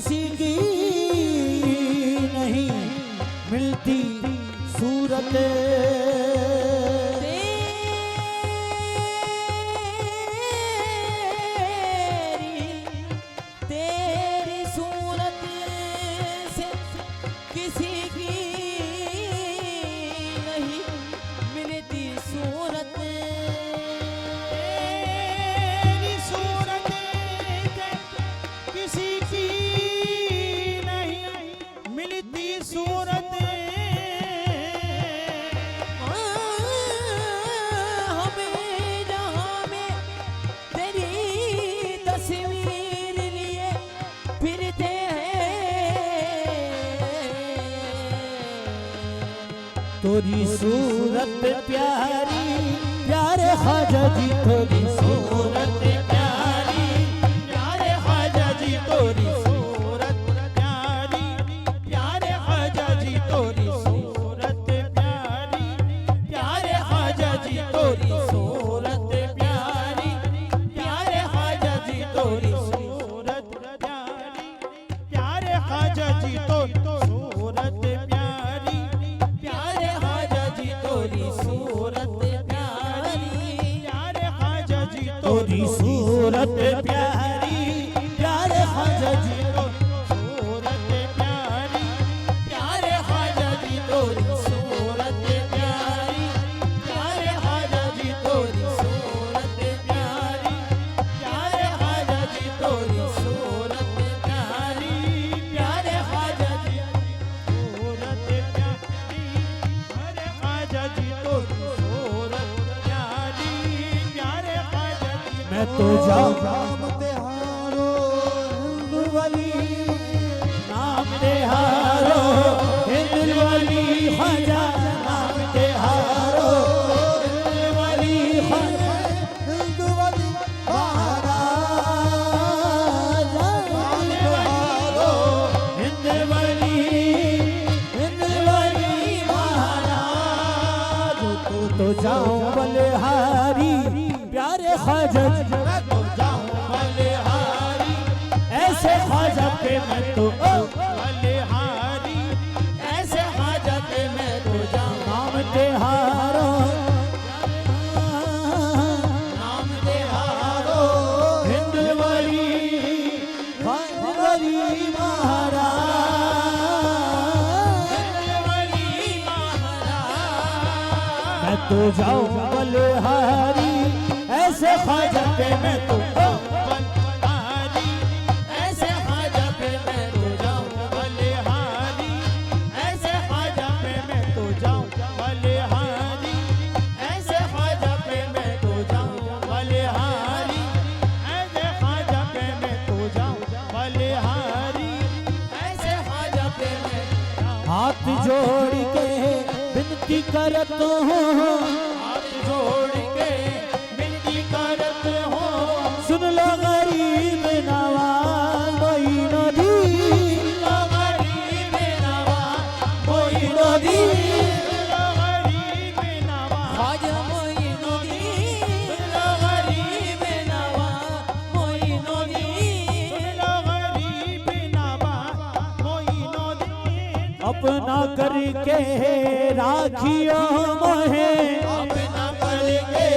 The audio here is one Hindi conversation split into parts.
किसी की नहीं मिलती सूरत। तेरी सूरत से किसी की नहीं मिलती सूरत। तेरी सूरत किसी की नहीं मिलती सूरत। हमें जहाँ में तेरी तस्वीर लिए फिरते हैं। तोरी सूरत प्यारी प्यारे ख्वाजा जी, तोरी सूरत प्यारी प्यारे ख्वाजा जी, तोरी सूरत प्यारी प्यारे ख्वाजा जी, तोरी सूरत प्यारी प्यारे ख्वाजा जी, तोरी सूरत प्यारी प्यारे ख्वाजा जी, तोरी सूरत प्यारी प्यारे ख्वाजा जी, तोरी सूरत प्यारी प्यारे ख्वाजा जी, तोरी सूरत प्यारी प्यारे ख्वाजा जी, तोरी सूरत प्यारी प्यारे ख्वाजा जी, सूरत प्यारी प्यारे ख्वाजा जी, तोरी सूरत प्यारी प्यारे ख्वाजा जी, तोरी सूरत प्यारी प्यारे ख्वाजा जी, तोरी सूरत प्यारी प्यारे ख्वाजा जी, सूरत प्यारी प्यारे ख्वाजा जी, तोरी सूरत प्यारी प्यारे ख्वाजा जी। मैं तो जाऊं नाम तेहारो हिंद वाली, नाम तेहारो हिंद वाली ख्वाजा, नाम तेहारो हिंद वाली ख्वाजा, हिंद वाली महाराज, नाम तेहारो हिंद वाली महाराज। तो जाऊं बलिहारी प्यारे ख्वाजा जी, मैं तो जाऊं बलिहारी ऐसे ख्वाजा पे मैं तो बलिहारी ऐसे ख्वाजा पे मैं तो जाऊं। नाम तेहारो नाम तेहारो हिंद वाली महाराज, हिंद वाली महाराज। मैं तो जाऊं बलिहारी ऐसे ख्वाजा पे मैं तो बलिहारी ऐसे ख्वाजा पे मैं तो जाऊं बलिहारी ऐसे ख्वाजा पे मैं तो जाऊं बलिहारी ऐसे ख्वाजा पे मैं तो जाऊं बलिहारी ऐसे ख्वाजा पे मैं तो जाऊं बलिहारी ऐसे ख्वाजा पे मैं हाथ जोड़ के विनती करत हूँ, हाथ जोड़ के विनती करत हूँ। सुन लो गरीब नवाज कोई नदी, सुन लो गरीब नवाज कोई नदी, सुन लो गरीब नवाज ख्वाजा मोइनुद्दीन, सुन लो गरीब नवाज मोइनुद्दीन, सुन लो गरीब नवाज मोइनुद्दीन। अपना करके राखियो मोहे, अपना करके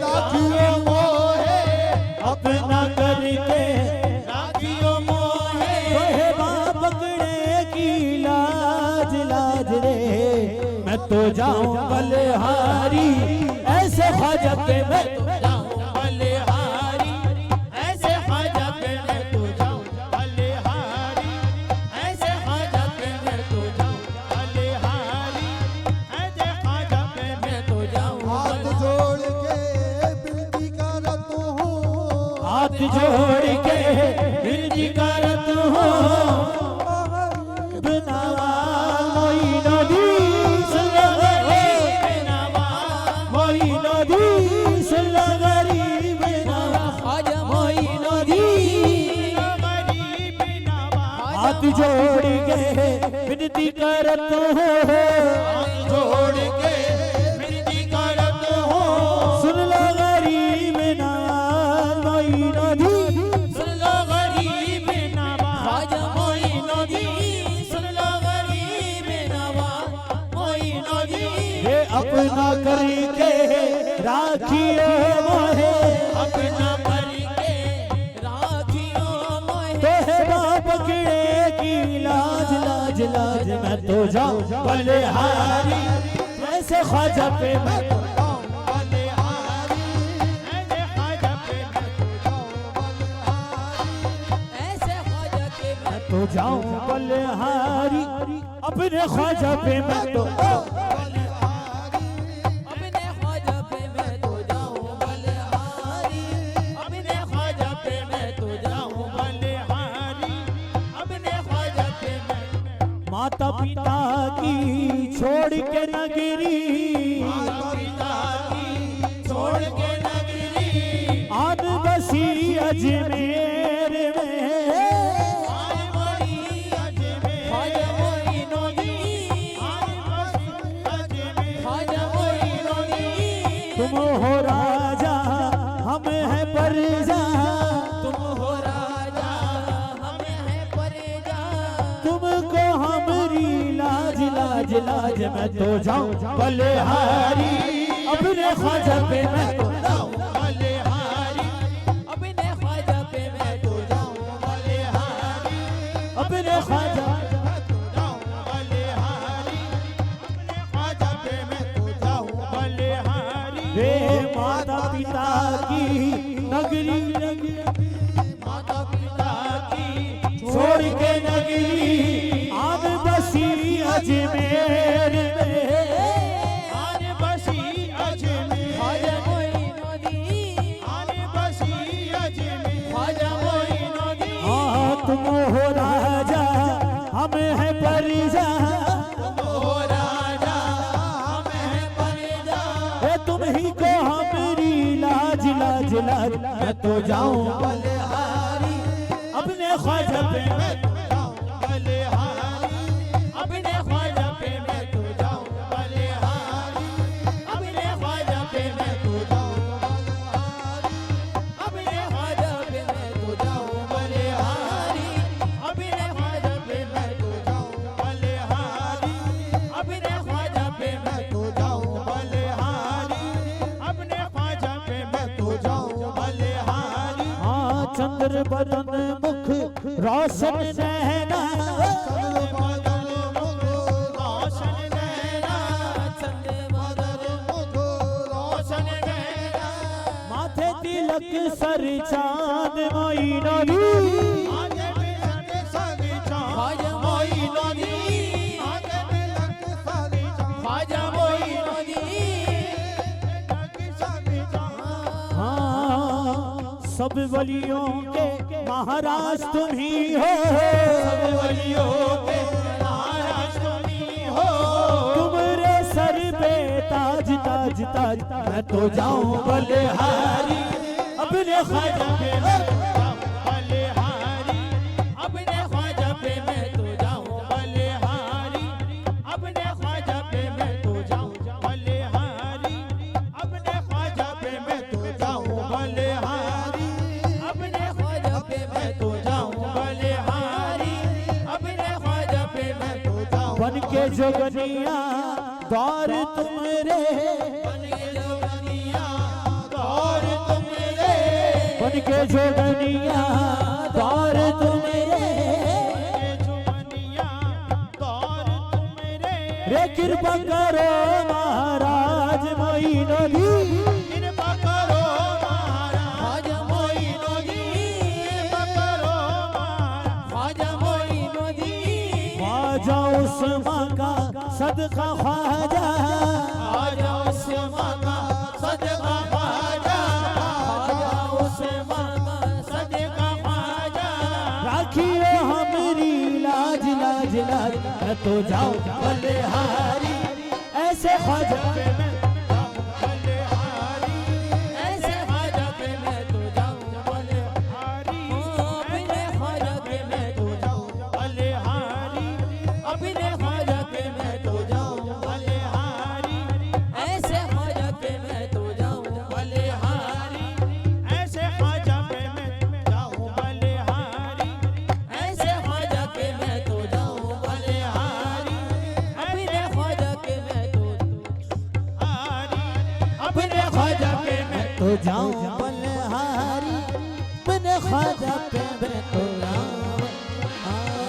राखियो मोहे, अपना करके राखियो मोहे। तोहे पकड़े की लाज लाज रे, मैं तो जाऊं बलिहारी ऐसे ख्वाजा पे मैं तो जाऊं बलिहारी ऐसे ख्वाजा पे मैं तो जाऊं बलिहारी ऐसे ख्वाजा पे मैं तो जाऊं बलिहारी ऐसे ख्वाजा पे मैं तो जाऊं। हाथ जोड़ के विनती करत हूँ, हाथ जोड़ के विनती करत हूँ। नवाज मोइनुद्दीन सुन गरीब नवाज ख्वाजा मोइनुद्दीन, हाथ जोड़ के विनती करत हूँ, हाथ जोड़ के विनती करत हूँ। सुन लो गरीब नवाज मोइनुद्दीन, सुन लो गरीब नवाज ख्वाजा अपना करके राखियो मोहे, अपना करके राखियो मोहे। तो है बाप पकड़े की लाज लाज लाज, मैं तो जाऊं बलिहारी ऐसे ख्वाजा पे मैं तो जाऊं बलिहारी, ऐसे ख्वाजा पे मैं तो जाऊं बलिहारी, ऐसे ख्वाजा के मैं तो जाऊं बलिहारी, अपने ख्वाजा पे मैं तो अपने ख्वाजा पे मैं तो जाऊं बलिहारी, अपने ख्वाजा पे मैं तो जाऊं बलिहारी, अपने ख्वाजा पे मैं। माता पिता की छोड़ के नगरी, माता पिता की छोड़ के नगरी, आन बसी अजमेर में, आन बड़ी ख्वाजा मोइनुद्दीन, ख्वाजा मोइनुद्दीन। तुम हो राजा हम है प्रजा, तुम हो राजा हम है प्रजा, तुमको हमारी लाज लाज लाज, मैं तो जाऊं बलिहारी, अपने ख्वाजा पे मैं तो जाऊं बलिहारी, अपने ख्वाजा पे मैं तो जाऊं बलिहारी, अपने ख्वाजा वे माता पिता की नगरी नगरी, माता पिता की छोड़ के नगरी, आन बसी अजमेर में, आन बसी अजमेर, ख्वाजा मोइनुद्दीन, आन बसी अजमेर, ख्वाजा मोइनुद्दीन। हाँ तुम हो राजा हम है प्रजा, तुम हो राजा हम है प्रजा, वे तुम ही को हमारी लाज लाज लाज, मैं तो जाऊं बलिहारी, अपने ख्वाजा पे मैं तो अपने ख्वाजा पे मैं तो जाऊं बलिहारी, अपने ख्वाजा पे मैं तो जाऊं बलिहारी, अपने ख्वाजा पे मैं तो जाऊं बलिहारी, अपने ख्वाजा पे मैं तो जाऊं बलिहारी, अपने ख्वाजा पे मैं तो जाऊं बलिहारी, अपने ख्वाजा पे मैं तो जाऊं बलिहारी। हाँ चंद्र बदन मुख रोशन नैना, रोशन नैना, चंद्र बदन मुख रोशन नैना, माथे तिलक सर चांद मोइनुद्दीन, ख्वाजा मोइनुद्दीन, ख्वाजा मोइनुद्दीन। हाँ सब वलियों के महाराज तुम ही हो, सब वलियों के महाराज तुम ही हो, तुम्हारे सर पे ताज ताज ताज, मैं तो जाऊं बलिहारी, अपने ख्वाजा पे मैं तो जाऊं बलिहारी, अपने ख्वाजा पे मैं तो जाऊं बलिहारी, अपने ख्वाजा पे मैं तो जाऊं बलिहारी, अपने ख्वाजा पे मैं तो जाऊं बलिहारी, अपने ख्वाजा पे मैं तो जाऊं बलिहारी, अपने ख्वाजा पे मैं तो जाऊं। बन के जोगनिया द्वार तुम्हारे, बन के जोगनिया द्वार तुम्हारे, बन के जोगनिया द्वार तुम्हारे, रे कृपा करो महाराज मोइनुद्दीन, कृपा करो महाराज, ख्वाजा मोइनुद्दीन, करो महाराज, ख्वाजा मोइनुद्दीन, ख्वाजा उस्मान का सदका ख्वाजा, ख्वाजा उस्मान का सदका ख्वाजा, ख्वाजा उस्मान का सदका ख्वाजा। राखियो हमारी लाज लाज लाज, मैं तो जाऊं बलिहारी, ऐसे ख्वाजा पे मैं ऐसे ख्वाजा पे मैं तो जाऊं बलिहारी, अपने ख्वाजा पे मैं तो जाऊं बलिहारी, अपने ख्वाजा पे मैं तो जाऊं बलिहारी, ऐसे ख्वाजा पे मैं तो जाऊं बलिहारी, ऐसे ख्वाजा पे मैं जाऊं बलिहारी, ऐसे ख्वाजा पे मैं तो जाऊं बलिहारी, अपने ख्वाजा तो जाऊं बलिहारी, बिन ख्वाजा पे मैं तो जाऊं बलिहारी।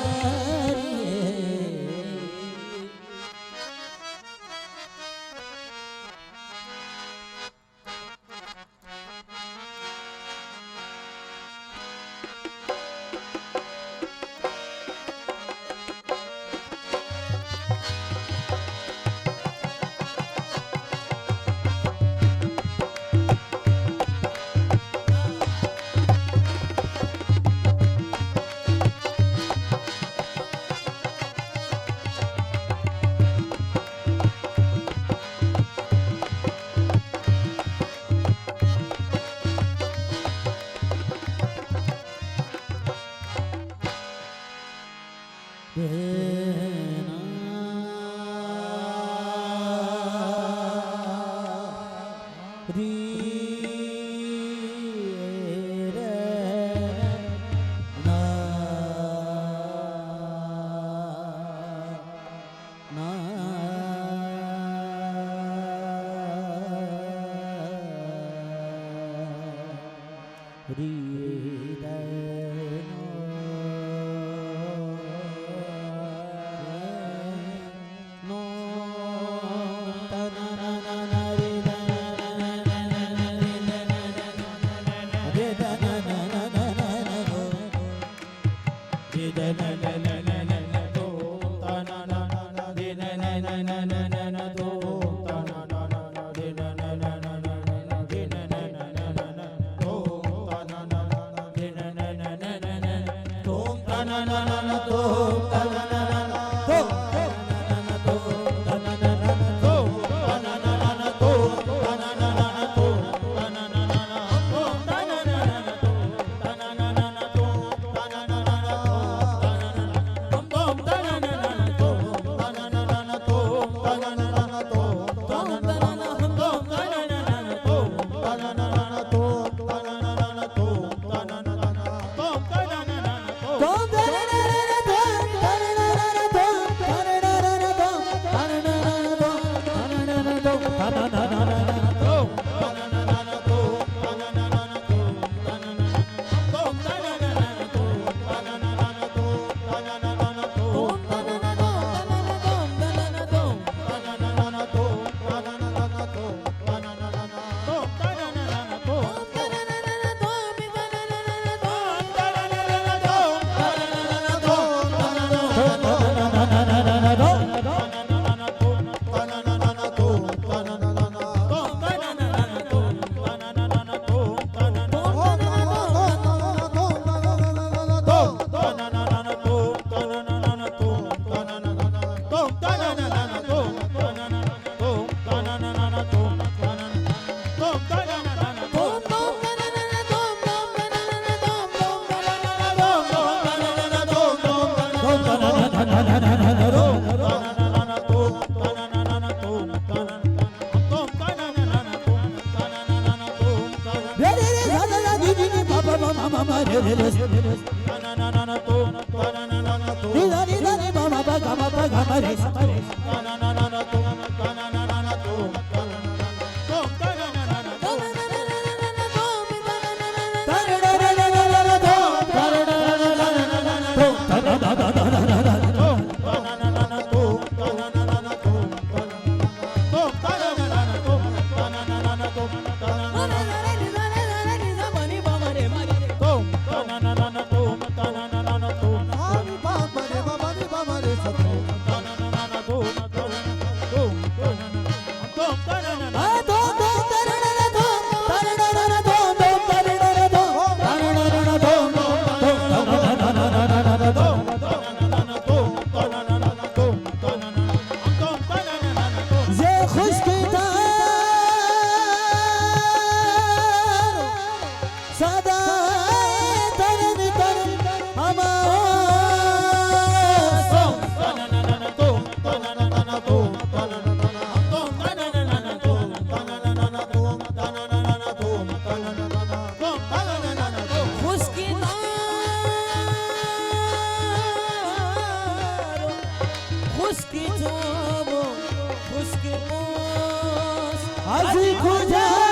Hadi kucak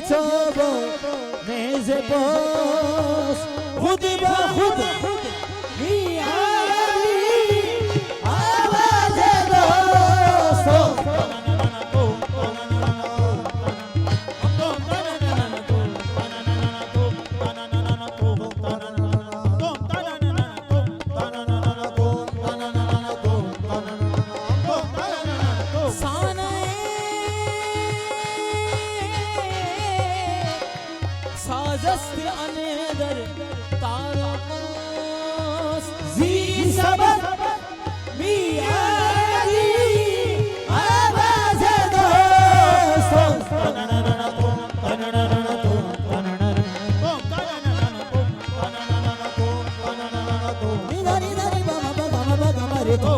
चोबो नेज़े पोस खुद ब खुद आवाज़ दोस्तों साजस्त अनेदर तारोस जी सबक मियादी आवाज़ दोस्तों निदानी दानी बाबा बाबा बाबा मरे तो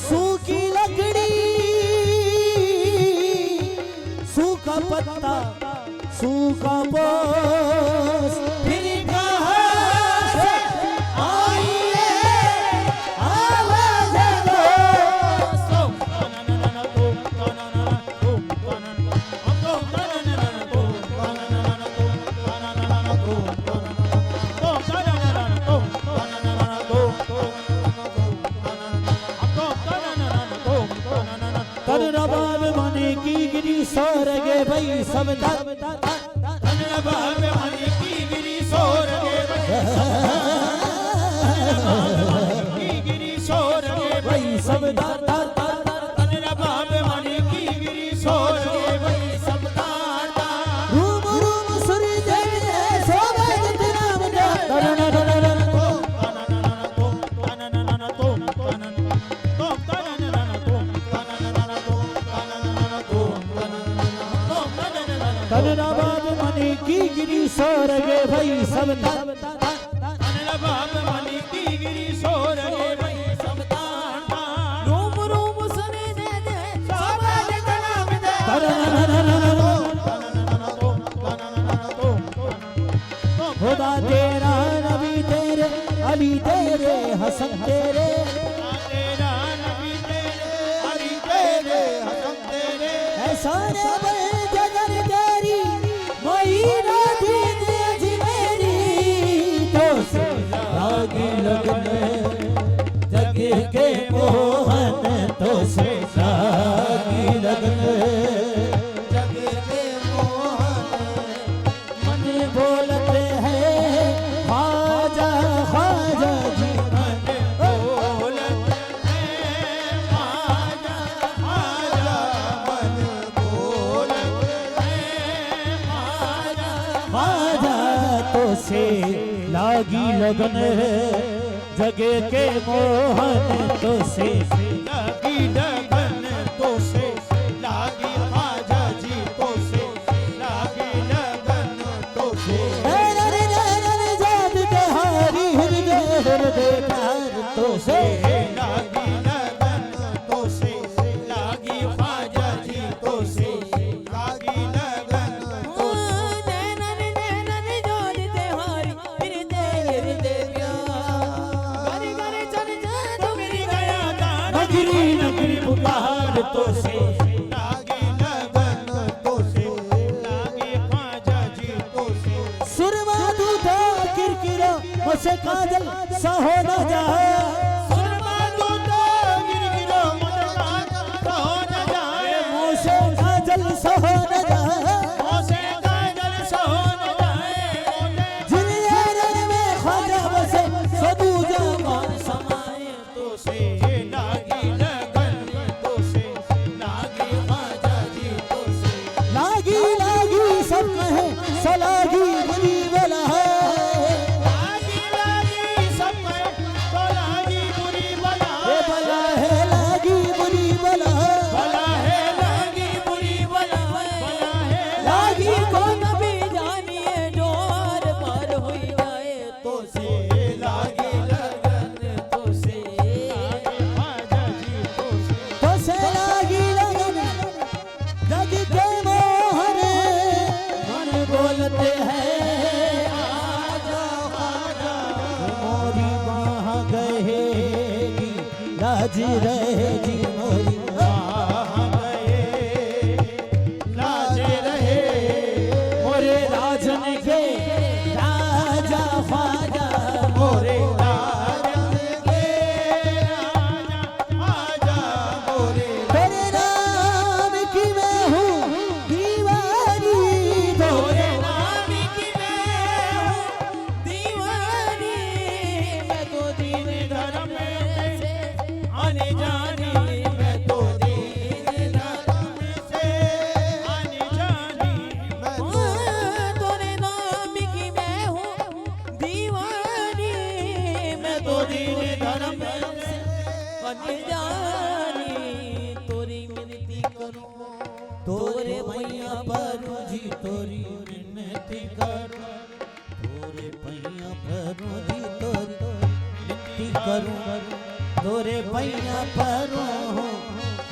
सूखी लकड़ी सूखा पत्ता सूखा बोस फिर कहाँ से आई है आवाज़ दोस्तों तर रबाब माने की गिरी सोरगे भाई सब रबाब माने की गिरी सोरगे भाई सब रबाब माने की गिरी सोरगे रूम रूम सूरज जगने सोबत नाम जा रबाब माने की गिरी सोरगे भाई सब रबाब माने की गिरी सोरगे भाई सब रूम रूम सुने दे साबाद नाम दे खुदा तेरा नबी तेरे अली तेरे हसन तेरे तेरा नबी तेरे अली तेरे हसन तेरे ऐसा नबी जगन तेरी महीना दिन अजमेरी तो से लागी लगने जग के मोहन तो से लागी लगने जग के मोहन मन बोलते हैं ख्वाजा ख्वाजा जी मन बोलते हैं आजा आजा मन बोलते हैं आजा ख्वाजा तो से लागी लगन जगे के मोहन तो से लागी लगन तो से लागी आजा जी तो से लागी लगन तो से जात बिहारी हृदय हृदय प्यार तो से लागी लगन तो से लागी आजा जी तो से लागी लगन तो से नैनन नैनन जोड़ते हारी हृदय हृदय प्यार गरे गरे चल जा तो मेरी गया गाना नगरी नगरी पुकार तो से लागी लगन तो से लागी आजा जी तो से सुरमा दूधा किरकिरा मुझसे काजल सहो न जाए सुरमा दूधा गिरगिरो मदन तो न जाए मुझसे काजल सहो न जाए ओसे काजल सोन जाए जिन में ख्वाजा बसे सदू जमान समाए तो से लागी लगन तो से लागी आजा जी तो से लागी लागी सब कहे सलागी बुरी बला है लागी लागी सब में तो लागी बुरी बला ये बला है लागी बुरी बला है बला है लागी बुरी बला बला है लागी को नबी जानिए जो आर पार हुई जाए तो से लागी लगन तो से लागी आजा जी तो से तो से लागी लगन जग के मोहन मन बोलते हैं आजा आजा मोरी बाह गहेगी लाज रहेगी मोरी आने जाने मैं तो दीन धर्म से आने जाने मैं तोरे नाम की मैं हूँ दीवानी मैं तो दीन धर्म से आने जाने तोरी मिनती करूँ तोरे भैया पर जी तोरी विनती करूं तोरे भैया पर जी तोरी मिनती करूँ तोरे भैया पर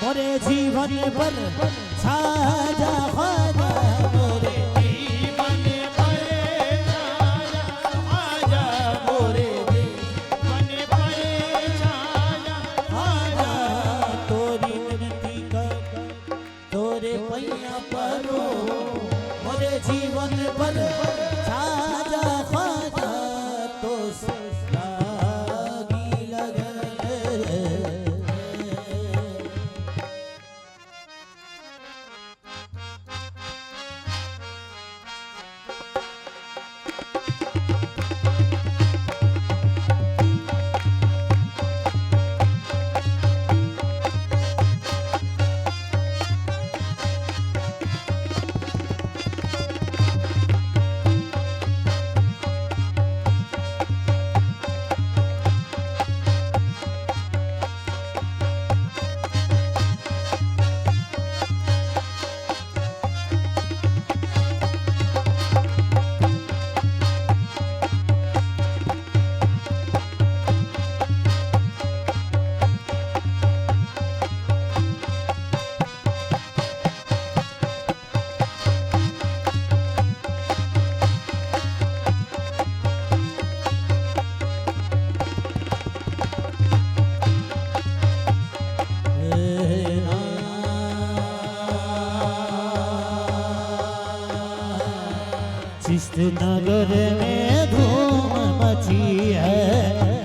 मोरे जीवन पर साजा ख्वाजा मोरे जीवन भरे छाया आजा मोरे जीवन भरे छाया आजा तोरी विनती कर तोरे पैया परो मोरे जीवन पर साजा ख्वाजा तो लागी लगे चिश्त नगर में धूम मची है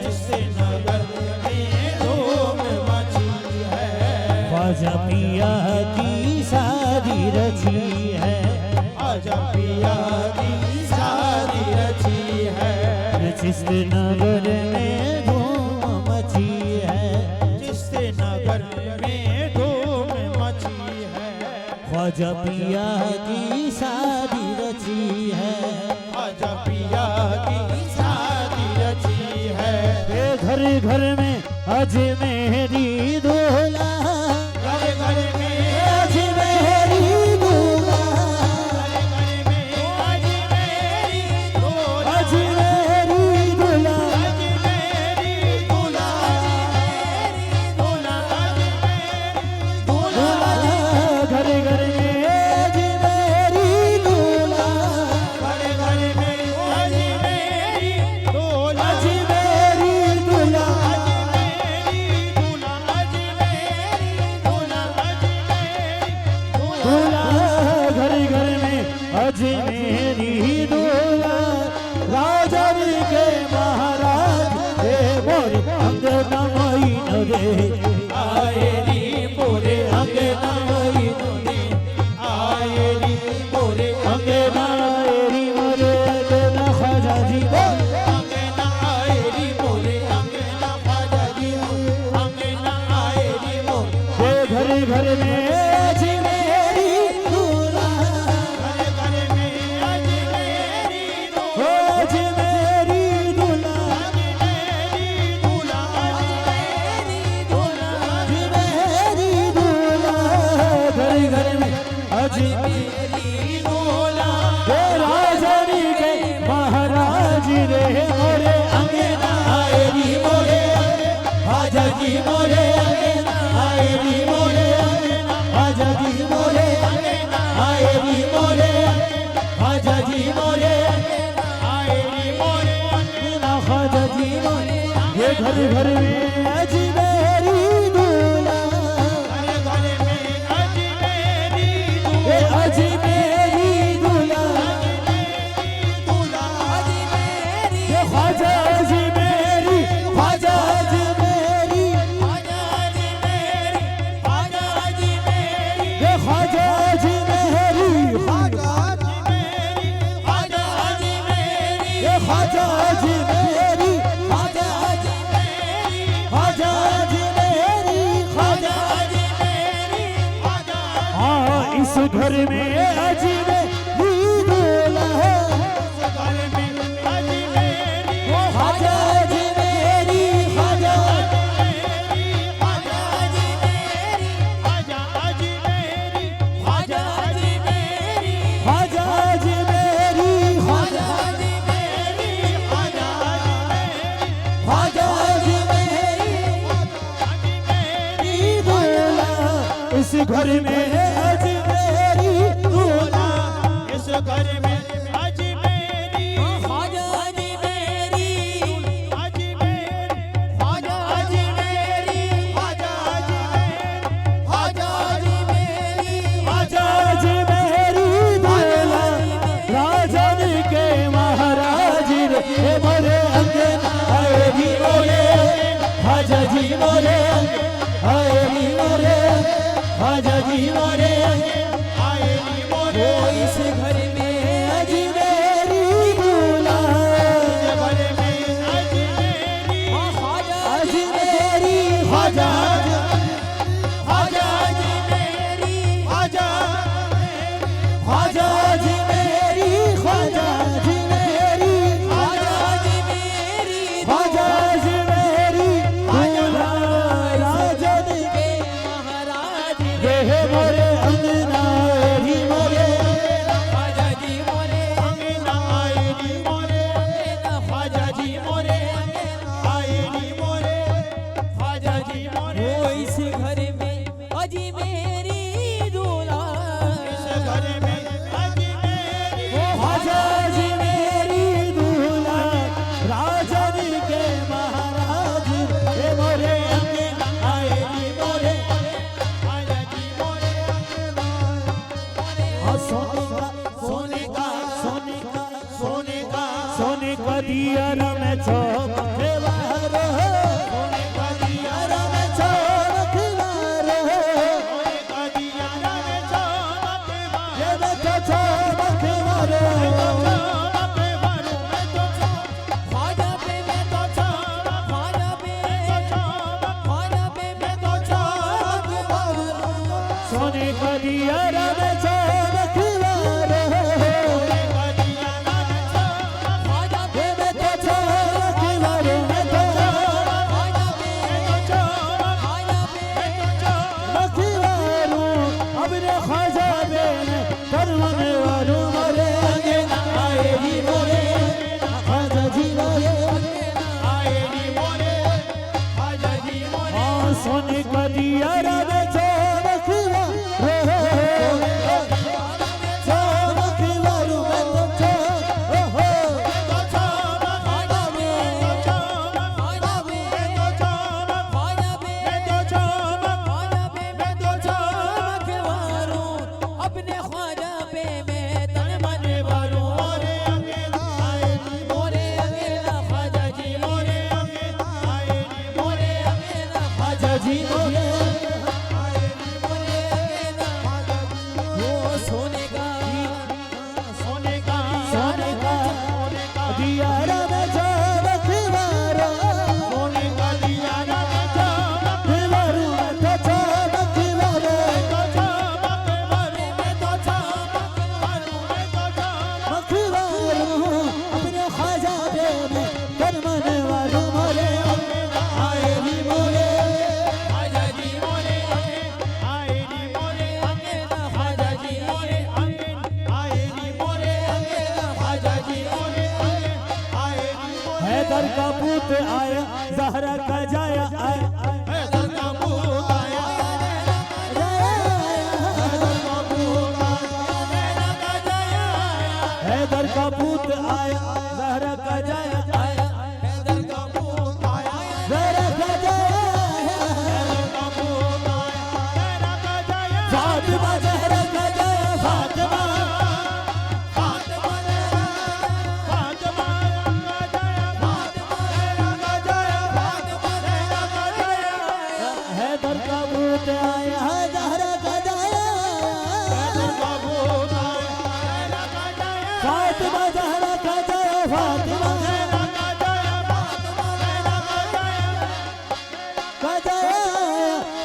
इस नगर में धूम मची है ख्वाजा पिया की शादी रची है आजा पिया की शादी रची है चिश्त नगर में धूम मची है जिस नगर में धूम मची है ख्वाजा पिया की शादी रची है आजा पिया की शादी रची है ये घर घर में अज मेरी दूल्हा घर घर में अज मेरी दूल्हा घर घर में आज मेरी दूल्हा अज मेरी दूल्हा आज मेरी दूल्हा दूल्हा आज मेरी दूल्हा घर घर में अज मेरी दूल्हा घर घर में आज मेरी दूल्हा अज मेरी दूल्हा दूल्हा घर घर में अज मेरी दूल्हा राजा के महाराज हे मोरे अंग नमई रे अंग नारी मोरे ना ख्वाजा जी हे घर घर में अज मेरी दूल्हा हो अज मेरी दूल्हा अज मेरी दूल्हा घर घर में अज हे राजनी के महाराज रे मोरे अंगना आएरी मोरे हाजा जी मोरे अंगना आएरी मोरे हाजा जी मोरे अंगना आएरी मोरे हाजा जी मोरे अंगना हाजा जी मोरे ये घर घर में अज मेरी दूल्हा ये अज मेरी दूल्हा ये ख्वाजा जी मेरी ख्वाजा जी मेरी ये ख्वाजा जी मेरी ये ख्वाजा जी मेरी ख्वाजा जी इस घर में अजीब दूल्हा है, घर में अजमेरी ख्वाजा अजमेरी, ख्वाजा ख्वाजा अजमेरी, ख्वाजा अजमेरी, ख्वाजा अजमेरी, ख्वाजा अजमेरी, ख्वाजा अजमेरी, ख्वाजा अजमेरी, ख्वाजा अजमेरी दूल्हा, इस घर में अजमेरी दूल्हा, इस घर में अजमेरी ख्वाजा अजमेरी, अजमेरी, ख्वाजा अजमेरी, ख्वाजा अजमेरी, ख्वाजा अजमेरी, ख्वाजा अजमेरी दूल्हा, राजन के महाराज रे मोरे अंगन आए भी मोरे, ख्वाजा जी मोरे आए भी मोरे, ख्वाजा जी मोरे आए नी मोरे इस घर में अजमेरी दूल्हा, घर में अजमेरी ख्वाजा अजमेरी ख्वाजा ख्वाजा अजमेरी, ख्वाजा ख्वाजा अजमेरी, ख्वाजा अजमेरी, ख्वाजा अजमेरी ख्वाजा अजमेरी दूल्हा, राजन के महाराज के मोरे अंगना ही मोरे, ख्वाजा जी मोरे अंगना आए नी मोरे ख्वाजा जी मोरे आए नी मोरे ख्वाजा जी मोरे वो इस घर में अजमेरी दूल्हा, इस घर में अजमेरी ख्वाजा अजमेरी दूल्हा, राजन के महाराज के मोरे अंगना आए ही मोरे, ख्वाजा जी मोरे और सोने का सोने का सोने का सोने का सोने का दिया में चमकदार हो, सोने का दिया में चमकदार हो, सोने का दिया में चमक ये में तो चमकदार हो, चमक भरू मैं तो ख्वाजा पे मैं तो ख्वाजा पे ख्वाजा पे मैं तो चमक मारूं, सोने का दिया में चमकदार हो, का दिया में ख्वाजा पे ये में तो चमकदार हो, मैं तो ख्वाजा पे ख्वाजा पे चमकदार हूँ, अपने ख्वाजा बेने करवाने वालों मोरे अंगना आए ही मोरे, ख्वाजा जी मोरे आए नी मोरे ख्वाजा जी मोरे हाँ सोने का दिया में चमकदार चमकदार मैं तो ख्वाजा पे ख्वाजा पे ख्वाजा पे ख्वाजा पे मैं तो चमक मारूं, अपने ख्वाजा पे मैं तन मन मारूं, मोरे अंगना आए नी मोरे अकेला ख्वाजा जी मोरे अंगना आए नी मोरे अकेला ख्वाजा जी मोरे आए नी मोरे अकेला वो सोने का सोने का सोने का सोने का दिया में चमकदार सोने का दिया में चमक मैं तो चमकदार चमक भरू मैं तो चमक भरू मैं तो चमक मखबार हूँ, अपने ख्वाजा बेने करवाने वालों मोरे आए ही मोरे, ख्वाजा जी मोरे आए नी मोरे अकेला ख्वाजा जी मोरे आए नी मोरे ख्वाजा जी मोरे आए नी मोरे हैदर का पूत आया, जहरा का जाया आया, हैदर का भूत आया हैदर का भूत आया हैदर का पूत आया, जहरा का जाया आया, हैदर का भूत आया जहरा का जाया हैदर का भूत आया हैदर का जाया फातिमा, जहरा का जाया फातिमा, फातिमा फातिमा का जाया फातिमा का जाया फातिमा का जाया हैदर का पूत आया, जहरा का जाया हैदर का भूत आया हैदर का जाया फातिमा, जहरा का जाया फातिमा का जाया,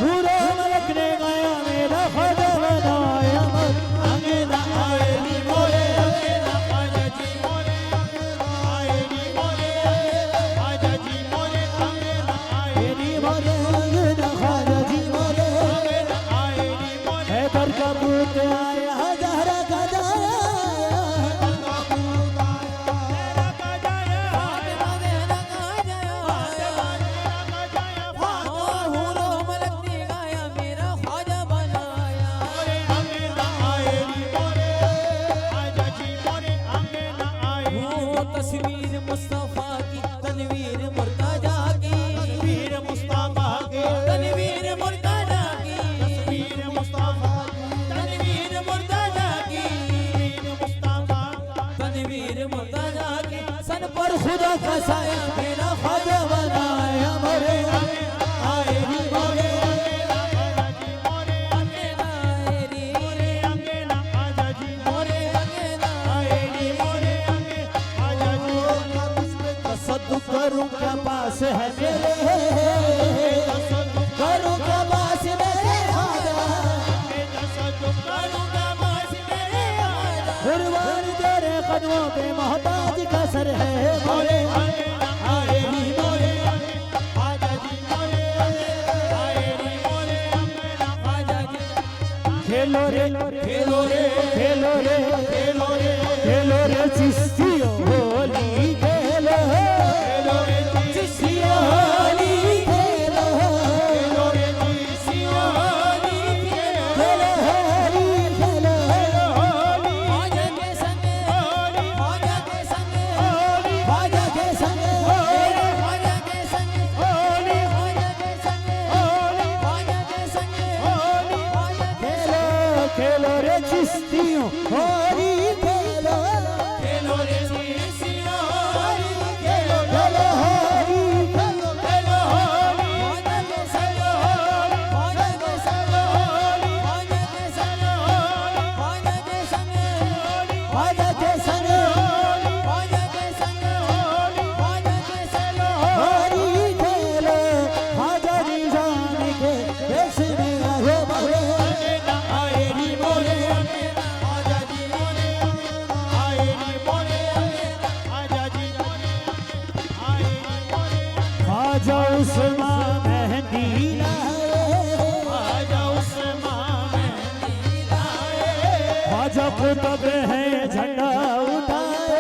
पूरे मलक ने गाया मेरा ख्वाजा बनाया अंगना ख्वाजा जी मोरे आएरी मोरे हैदर का पूत आया हजारा का जाया फातिमा ज़हरा का जाया हूरो मलक ने गाया मेरा ख्वाजा बनाया वो तस्वीर मुस्तफा की तनवीर मुर्तजा की तनवीर मुर्तजा की तनवीर मुर्तजा की तनवीर मुर्तजा की सन पर खुदा का साया मेरा ख्वाजा बनाया मोरे आएरी मोरे अंगना आएरी मोरे अंगना तसद्दुक करूं क्या पास है मेरे करूं क्या पास मेरे ख्वाजा कुर्बान तेरे कदमों पे मोहताज का सर है मोरे आएरी मोरे खेलो रे खेलो रे खेलो रे खेलो रे खेलो रे चिश्तियों होली खेलो चिश्तियों होली खेलो खेलो होली खेलो ख्वाजा के संग ख्वाजा के संग ख्वाजा के संग मेरे ख्वाजा के संग ख्वाजा के संग ख्वाजा के संग ख्वाजा के खेलो खेलो रे चिश्तियों होली खेलो खेलो रे सीसिया होली खेलो खेलो होली खेलो होली ख्वाजा के संग ख्वाजा के संग ख्वाजा के संग ख्वाजा के संग ख्वाजा के संग ख्वाजा के संग ख्वाजा के संग होली खेलो ख्वाजा निजाम के देश में आयो मोरे आएरी मोरे ख्वाजा उस्मान मेहंदी ख्वाजा कुतुब है झंडा उठाए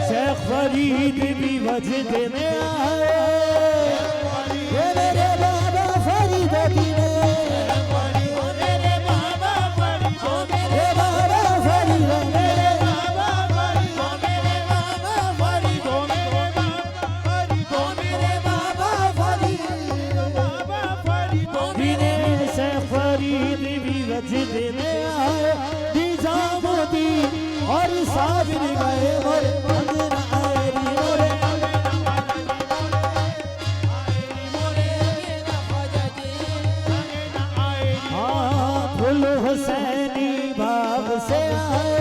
शेख फरीद भी वजद में आए ये मेरे बाबा फरीद भी ने ये बाबा फरीद मेरे बिने शेख फरीद भी वजद में आए निजामुद्दीन और साबिर गए मोरे अंगना आएरी मोरे हाँ फुल हुसैनी बाग से आए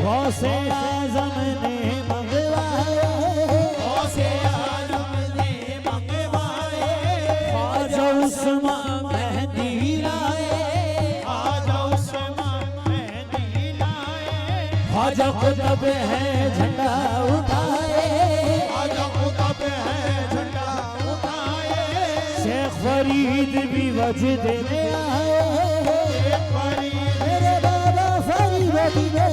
गौसे आजम ने मंगवाए ख्वाजा उस्मान मेहंदी लाए ख्वाजा कुतुब है झंडा उठाए शेख फरीद भी वजद में आए मेरे बाबा फरीद भी ने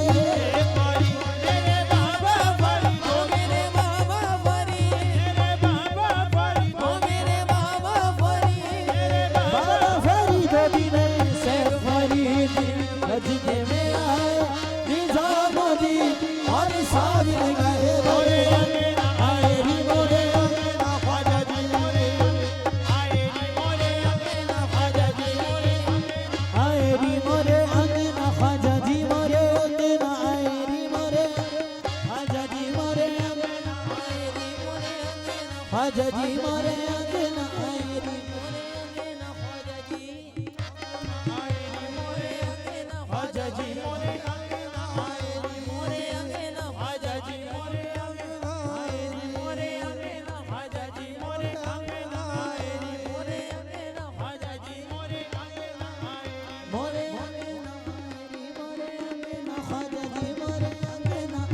बाबा फरीद भी ने शेख फरीद वजद में आए निजामुद्दीन और साबिर गए मोरे आएरी मोरे आएरी मोरे अंगना ख्वाजा जी मोरे अंगना आएरी मोरे ख्वाजा जी मोरे ख्वाजा जी मोरे अंगना आएरी ख्वाजा जी मोरे मोरे अंगना ख्वाजा जी मोरे मोरे अंगना ख्वाजा जी मोरे मोरे अंगना ख्वाजा जी मोरे मोरे अंगना ख्वाजा जी मोरे अंगना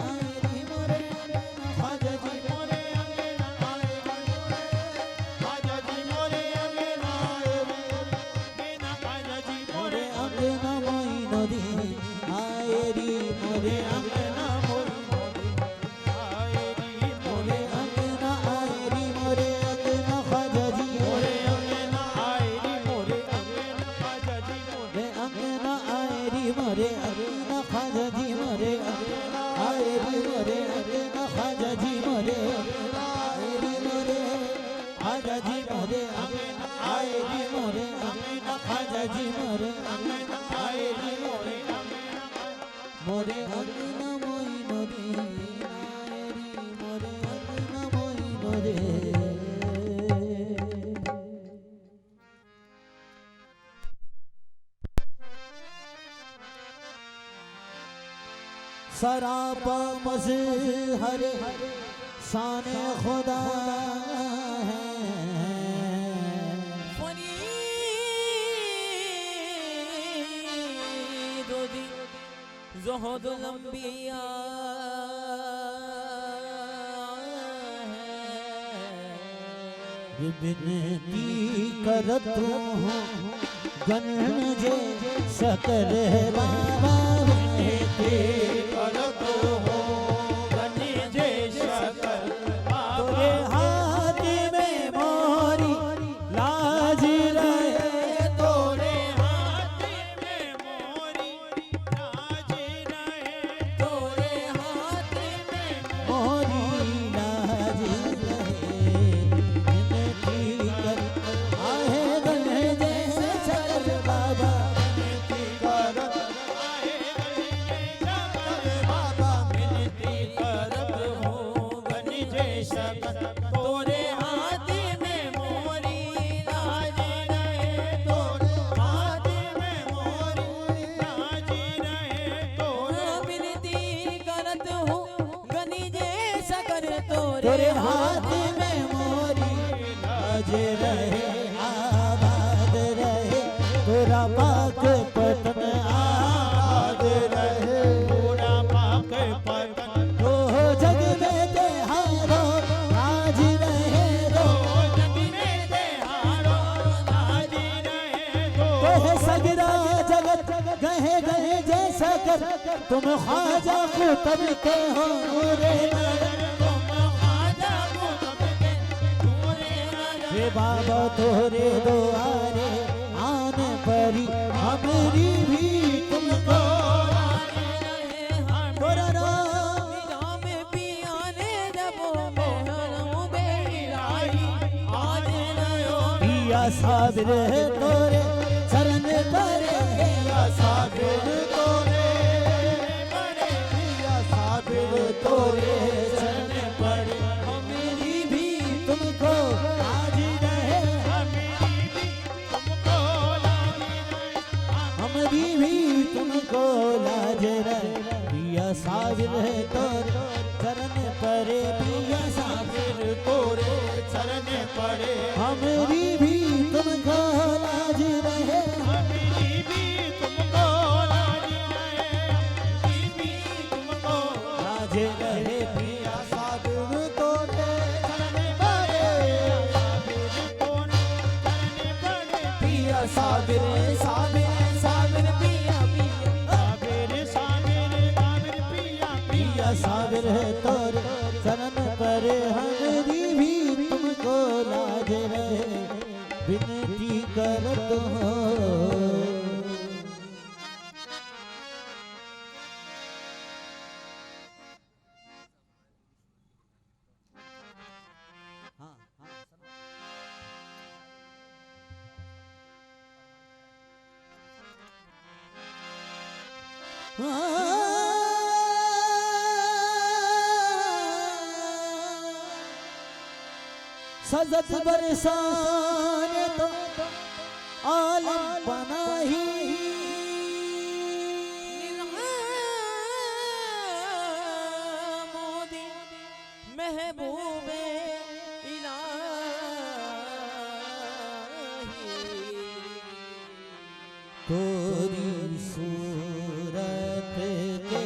सरापा मज़हर शान खुदा है। ज़ुहदुल अंबिया है। विनती करत हूँ गंजे शकर बाबा, विनती करत हो गंजे शकर बाबा, तोरे हाथ में मोरी लाज रहे, तोरे हाथ में मोरी लाज रहे, तोरे हाथ में मोरी लाज रहे। विनती कर आहे गंजे शकर बाबा, विनती करत आहे शकर बाबा, विनती करत हो गंजे शकर, तोरे हाथ में मोरी लाज रहे, तोरे हाथ में मोरी लाज रहे, तोरे विनती करत हूँ गनी जैसा कर तोरे तोरे हाथ में मोरी लाज रहे, आबाद रहे तोरा पाक पतन, आबाद रहे पूरा पाक पतन, ओ जग में तेहारो राज रहे, रो जग में तेहारो राज रहे, कहे सगरा जगत गहे गहे जैसा कर, तुम ख्वाजा कुतुब के हो नूरे नजर। तुम ख्वाजा कुतुब के नूरे नजर, रे बाबा तोरे दुआरे आने परी हमारी भी तुमको तोरा निगाह में पियाने जबो मेहरम बेराही आज नयो पिया साबिर है तोरे चरण परे, पिया साबिर तोरे बड़े, पिया साबिर तोरे तोरे चरण परे हमारी भी तुमको आज रहे, हमें भी तुमको लाज रहे, हमारी भी तुमको लाज रहे। पिया साबिर है तोरे चरण परे, पिया साबिर तोरे चरण पड़े, हमारी भी तुमको लाज रहे, हमें भी तुमको लाज रहे, हमें भी तुमको लाज रहे। पिया साबिर तोरे चरण पड़े, साबिर तोरे चरण पड़े, पिया साबिर साबिर साबिर पिया पिया साबिर साबिर साबिर पिया पिया साबिर है तोरे चरण परे, हमारी भी तुमको लाज रहे। विनती करत हो सजत बरसाने तो आलम बनाही, मोदी महबूबे इलाही तोरी सूरत के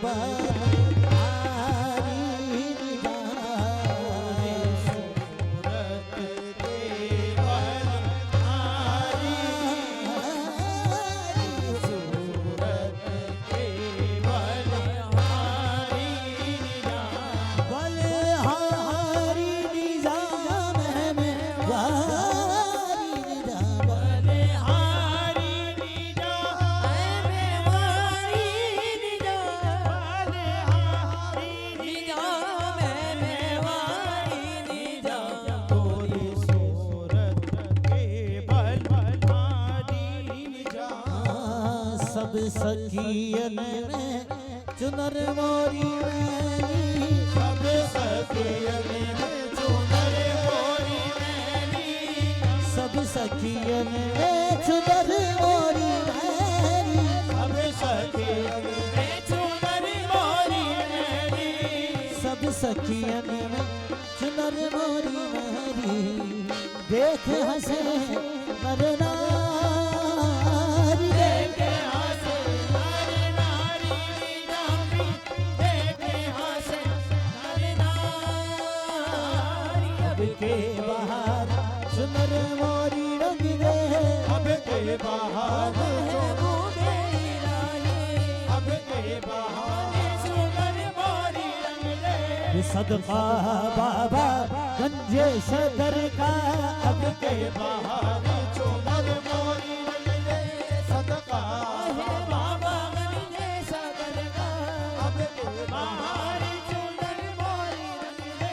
बाद आरी निगाह, सूरत के बल हारी, सूरत के बल हारी निगाह, बलहारी निजाम है में वारी निजाम, हारी निगाह, मेवारी निजाम हारी निजाम मेवारी निजाम तोरी सूरत के बल हारी निगाह, सब सखियन में चुनर मोरी मैली, सब सखियन में चुनर मोरी मैली, सब सखियन में चुनर मोरी मैली, सब सखियन में चुनर सखियन में चुनर मोरी महरी देख हंसे नरनारी देखे हंसे नर नारी जामी देखे हंसे नर नारी अब के बाहर चुनर मोरी रंग दे अब के बाहर है बूढ़े रानी अब के बाहर सुंदर मोरी रंग दे सदका बाबा गंजे सदर का अब के बाहर चुनर मोरी रंग दे सदका है बाबा गंजे सदर का अब के बाहर सुंदर मोरी रंग दे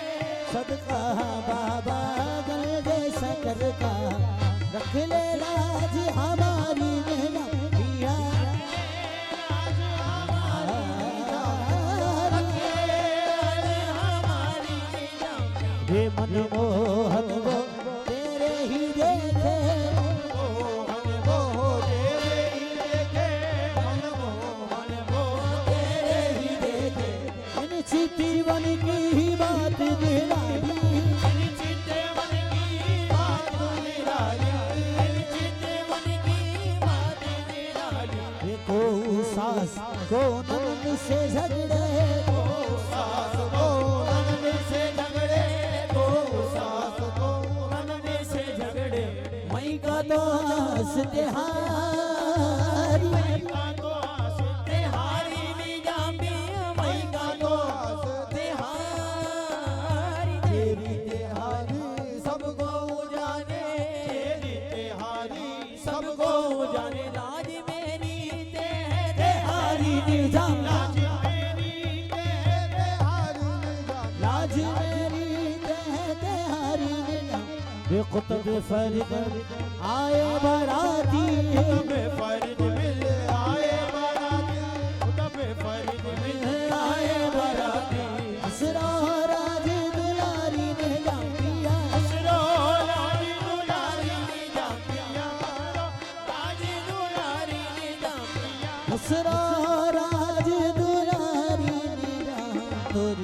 सदका बाबा गंजे सदर का रख ले लाज हमारी नैना पिया हे मनमोहन वो तेरे ही देखे तेरे ही देखे इन चितवन की ही बात निराली को सास को नंद से झगड़े मई का तो आस तिहारी तेरी तिहारी सबको जाने तेरी तिहारी सबको जाने लाज मेरी तिहारी निजाम लाज मेरी तिहारी लाज मेरी तिहारी निजाम कुतुब फरीद आए बराती तबे फरीद मिल आए बराती तबे फरीद मिल आए बराती असरा राज दुलारी ने जामिया असरो लाली दुलारी नी जामिया राजी दुलारी नी जामिया असरा राज दुलारी ने जामिया